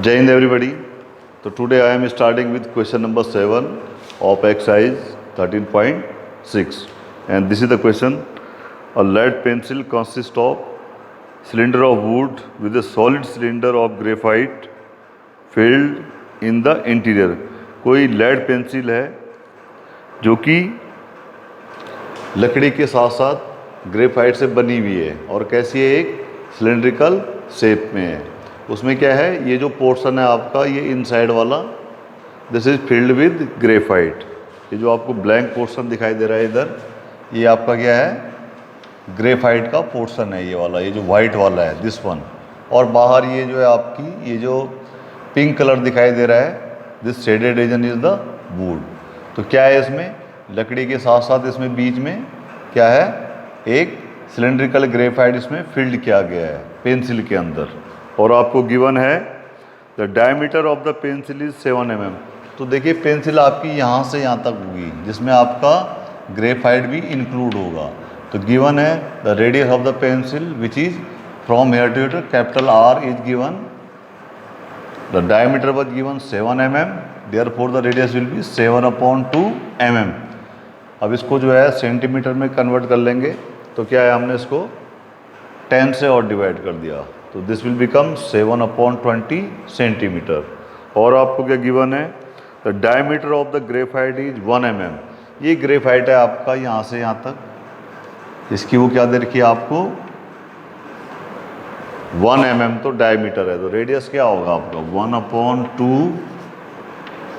Jai Hind everybody. So today I am starting with question number 7 of exercise 13.6, and this is the question. A lead pencil consists of cylinder of wood with a solid cylinder of graphite filled in the interior. कोई lead pencil है जो कि लकड़ी के साथ साथ graphite से बनी हुई है और कैसी है, एक सिलेंड्रिकल शेप में है। उसमें क्या है, ये जो पोर्शन है आपका, ये इनसाइड वाला, this is filled with graphite. ये जो आपको ब्लैंक पोर्शन दिखाई दे रहा है इधर, ये आपका क्या है, ग्रेफाइट का पोर्शन है, ये वाला, ये जो वाइट वाला है, दिस वन। और बाहर ये जो है आपकी, ये जो पिंक कलर दिखाई दे रहा है, this shaded region is the wood. तो क्या है, इसमें लकड़ी के साथ साथ इसमें बीच में क्या है, एक सिलेंड्रिकल ग्रेफाइट इसमें फिल्ड किया गया है पेंसिल के अंदर। और आपको गिवन है the diameter of the pencil is 7 mm। तो देखिए पेंसिल आपकी यहाँ से यहाँ तक होगी, जिसमें आपका ग्रेफाइट भी इंक्लूड होगा। तो गिवन है the radius of the pencil which is from here to here, capital R is given, the diameter was given 7 mm, therefore the radius will be 7/2 mm। अब इसको जो है सेंटीमीटर में कन्वर्ट कर लेंगे, तो क्या है, हमने इसको 10 से और डिवाइड कर दिया, तो दिस विल बिकम 7/20 सेंटीमीटर। और आपको क्या गिवन है, the diameter of the graphite is 1 mm। ये ग्रेफाइट है आपका यहाँ से यहाँ तक, इसकी वो क्या दे रखी है आपको, 1 mm तो डायमीटर है, तो रेडियस क्या होगा आपका 1/2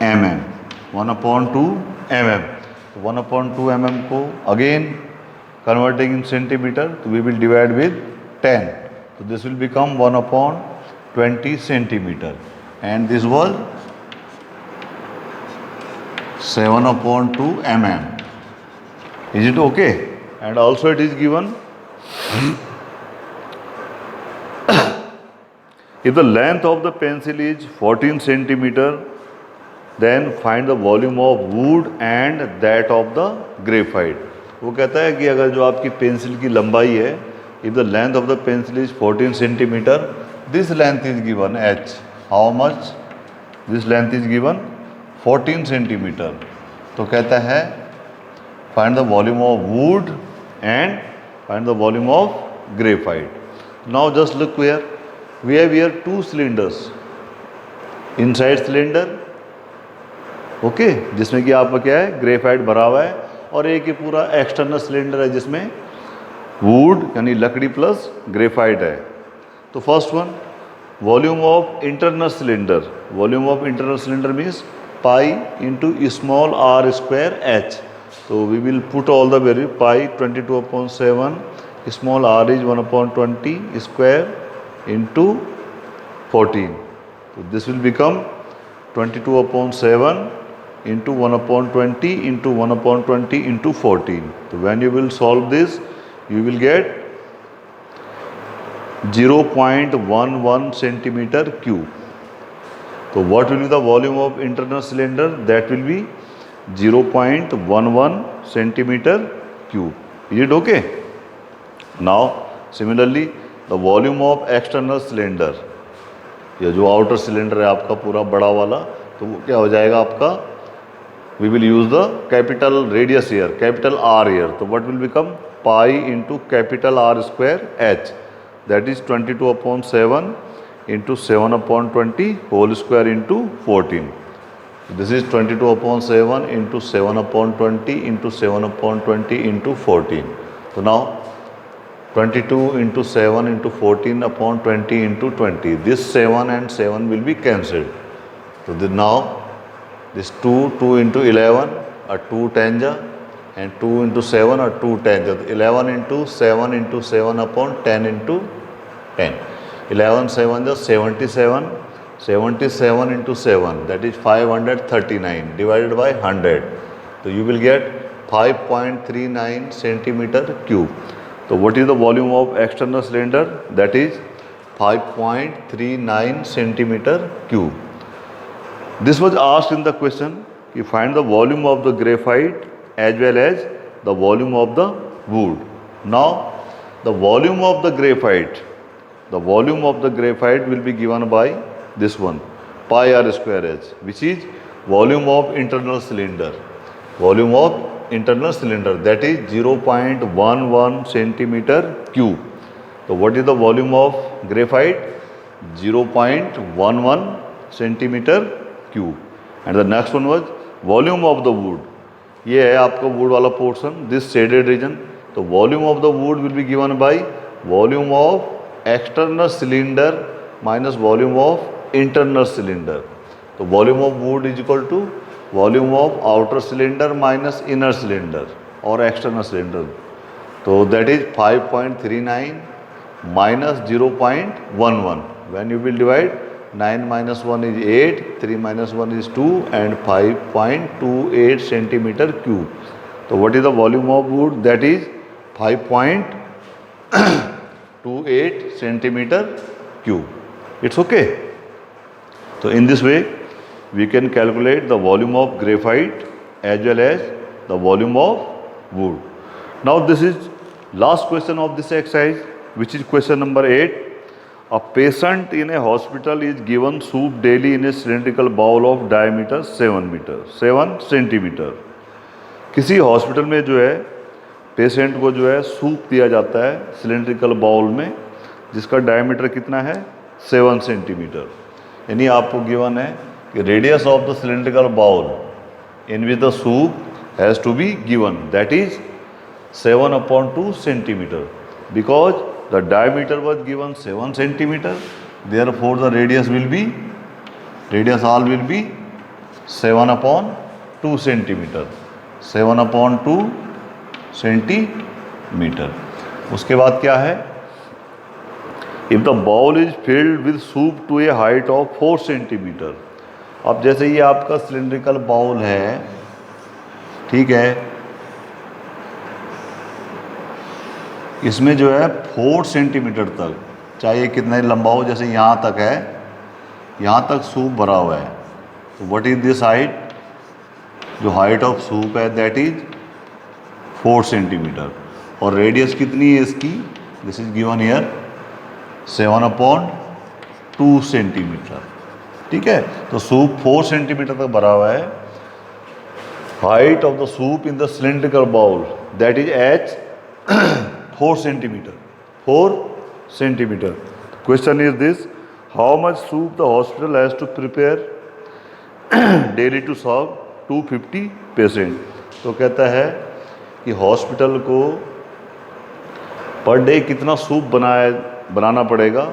mm, 1/2 mm। तो 1/2 mm को अगेन कन्वर्टिंग इन सेंटीमीटर, तो we will divide with 10, so this will become 1/20 centimeter, and this was 7/2 mm. Is it okay? And also it is given if the length of the pencil is 14 centimeter, then find the volume of wood and that of the graphite। वो कहता है कि अगर जो आपकी pencil की लंबाई है, if the length of the pencil is 14 centimeter, this length is given h, how much, this length is given 14 centimeter। तो कहता है find the volume of wood and find the volume of graphite। Now just look here, we have here two cylinders, inside cylinder, okay, जिसमें कि आपका क्या है, graphite भरा हुआ है, और एक ये पूरा एक्सटर्नल सिलेंडर है जिसमें वुड यानी लकड़ी प्लस ग्रेफाइट है। तो first one, volume of internal cylinder, volume of internal cylinder means pi into small r square h। तो we will put all the value, pi 22/7, small r is 1/20 square into 14, तो this will become 22/7 into 1/20 into 1/20 into 14। So when you will solve this, you will get 0.11 centimeter cube। So what will be the volume of internal cylinder? That will be 0.11 centimeter cube। Is it okay? Now similarly the volume of external cylinder, ये जो outer cylinder है आपका पूरा बड़ा वाला, तो वो क्या हो जाएगा आपका, we will use the capital radius here, capital R here, so what will become pi into capital R square h, that is 22/7 into 7/20 whole square into 14। This is 22/7 into 7/20 into 7/20 into 14। So now 22 into 7 into 14/20 into 20, this 7 and 7 will be cancelled, so now this 2 into 11 are 2 tanja, and 2 into 7 are 2 tanja, 11 into 7 into 7/10 into 10, 11 7 is 77, 77 into 7, that is 539 divided by 100, so you will get 5.39 centimeter cube। So what is the volume of external cylinder? That is 5.39 centimeter cube। This was asked in the question, you find the volume of the graphite as well as the volume of the wood। Now the volume of the graphite will be given by this one, pi r square h, which is volume of internal cylinder. Volume of internal cylinder, that is 0.11 centimeter cube. So what is the volume of graphite? 0.11 centimeter cube. And the next one was volume of the wood. ये है आपका wood वाला portion, this shaded region. तो volume of the wood will be given by volume of external cylinder minus volume of internal cylinder. तो volume of wood is equal to volume of outer cylinder minus inner cylinder or external cylinder. तो that is 5.39 minus 0.11. When you will divide, 9 minus 1 is 8, 3 minus 1 is 2 and 5.28 centimeter cube. So what is the volume of wood? That is 5.28 centimeter cube. It's okay. So in this way, we can calculate the volume of graphite as well as the volume of wood. Now this is last question of this exercise, which is question number 8. A patient in a hospital is given soup daily in a cylindrical bowl of diameter 7 centimeter. किसी hospital में जो है patient को जो है soup दिया जाता है सिलेंड्रिकल बाउल में, जिसका डायमीटर कितना है 7 सेंटीमीटर. यानी आपको गिवन है कि radius of the cylindrical bowl in which the soup has to be given, that is 7/2 centimeter. Because the diameter was given 7 centimeter, therefore the radius all will be 7/2 centimeter. 7/2 centimeter. उसके बाद क्या है? If the bowl is filled with soup to a height of 4 centimeter. अब जैसे ये आपका cylindrical bowl है, ठीक है, इसमें जो है 4 सेंटीमीटर तक, चाहे कितना लंबा हो, जैसे यहाँ तक है, यहाँ तक सूप भरा हुआ है. तो व्हाट इज दिस हाइट? जो हाइट ऑफ सूप है दैट इज 4 सेंटीमीटर. और रेडियस कितनी है इसकी? This is given here 7/2 centimetre. ठीक है, तो सूप 4 सेंटीमीटर तक भरा हुआ है. Height of the soup in the cylindrical bowl that is H 4 centimeter. 4 centimeter. Question is this: how much soup the hospital has to prepare daily to serve 250 patient? तो कहता है कि हॉस्पिटल को per day कितना soup बनाना पड़ेगा.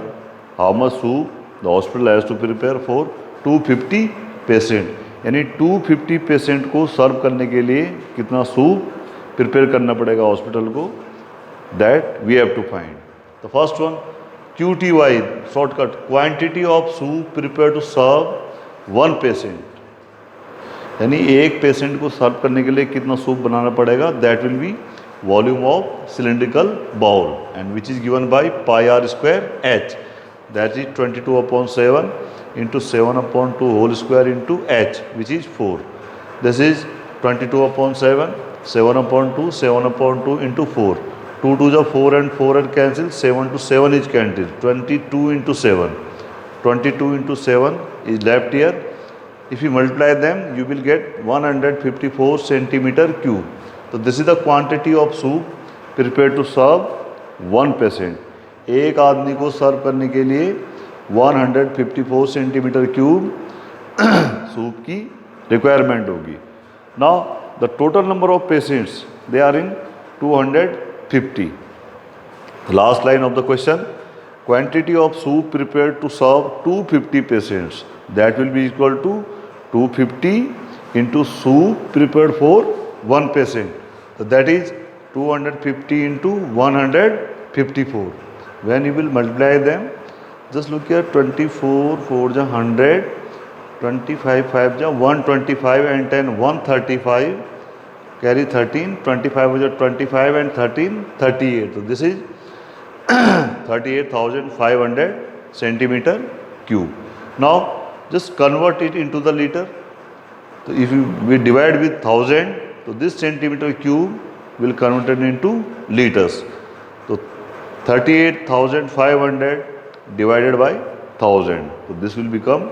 How much soup the hospital has to prepare for 250 patient. यानी 250 patient को सर्व करने के लिए कितना सूप प्रिपेयर करना पड़ेगा हॉस्पिटल को, that we have to find. The first one, QTY, shortcut, quantity of soup prepared to serve one patient. यानी एक पेशेंट को सर्व करने के लिए कितना सूप बनाना पड़ेगा, that will be volume of cylindrical bowl and which is given by pi r square h, that is 22/7 into 7/2 whole square into h, which is 4. This is 22/7, 7/2 into 4. 2 to the 4 and 4 are cancelled, 7 to 7 is cancelled, 22 into 7. 22 into 7 is left here. If you multiply them, you will get 154 centimeter cube. So this is the quantity of soup prepared to serve one patient. एक आदमी को सर्व करने के लिए 154 centimetre cube soup की requirement होगी. Now the total number of patients, they are in 250. The last line of the question, quantity of soup prepared to serve 250 patients, that will be equal to 250 into soup prepared for one patient. So that is 250 into 154. When you will multiply them, just look here, 24 4 ja 100, 25 5 ja 125 and 10 135. Carry 13, 25 was 25 and 13, 38. So this is 38,500 centimeter cube. Now just convert it into the liter. So if we divide with 1000, so this centimeter cube will convert it into liters. So 38,500 divided by 1000. So this will become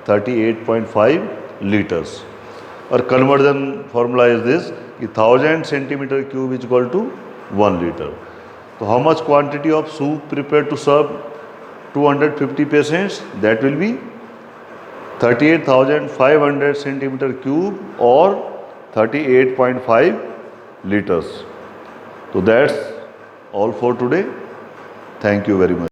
38.5 liters. और conversion formula is this कि 1000 centimeter cube is equal to 1 liter. So how much quantity of soup prepared to serve 250 patients? That will be 38,500 centimeter cube or 38.5 liters. So that's all for today. Thank you very much.